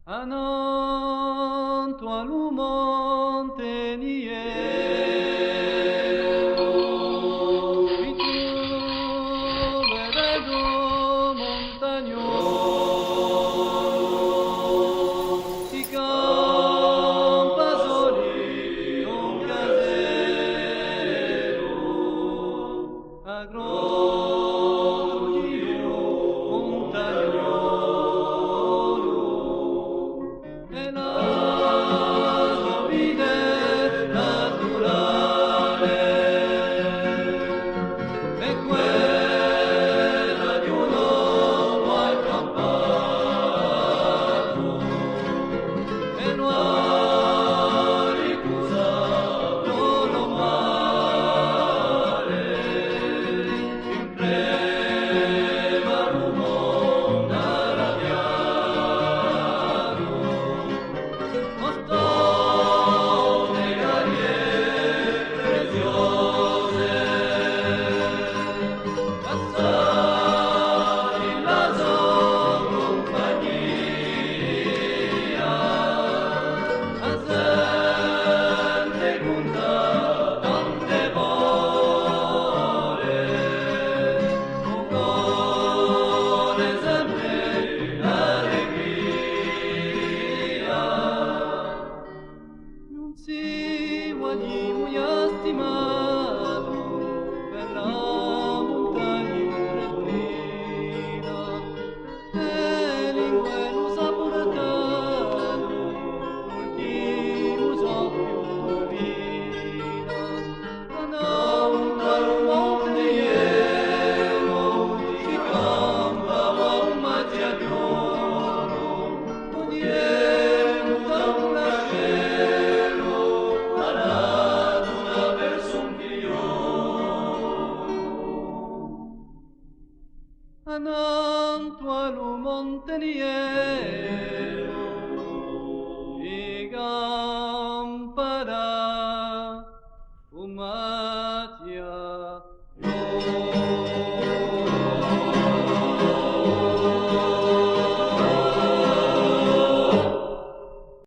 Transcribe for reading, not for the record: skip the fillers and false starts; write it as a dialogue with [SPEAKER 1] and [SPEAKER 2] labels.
[SPEAKER 1] Ananto all'umonteniero, qui troveredo montagnolo, si campa soli un casero, agrodio montagnolo, e la sua vita è naturale, è quella di un uomo accampato, e non ha ricusato lo male, imprema l'uomo arrabbiato, costose galliere preziose, passati la sua compagnia, a gente conta tante vole, con cuore sempre allegria. Non si guagni muy stimato per la montagna retrina, e lingue lo sa portato, ultimo soffio vina, andando al monte Iero, si campava un mazziaiolo, odiero da un cielo, alla luna verso un figliolo. Ananto al monteniero,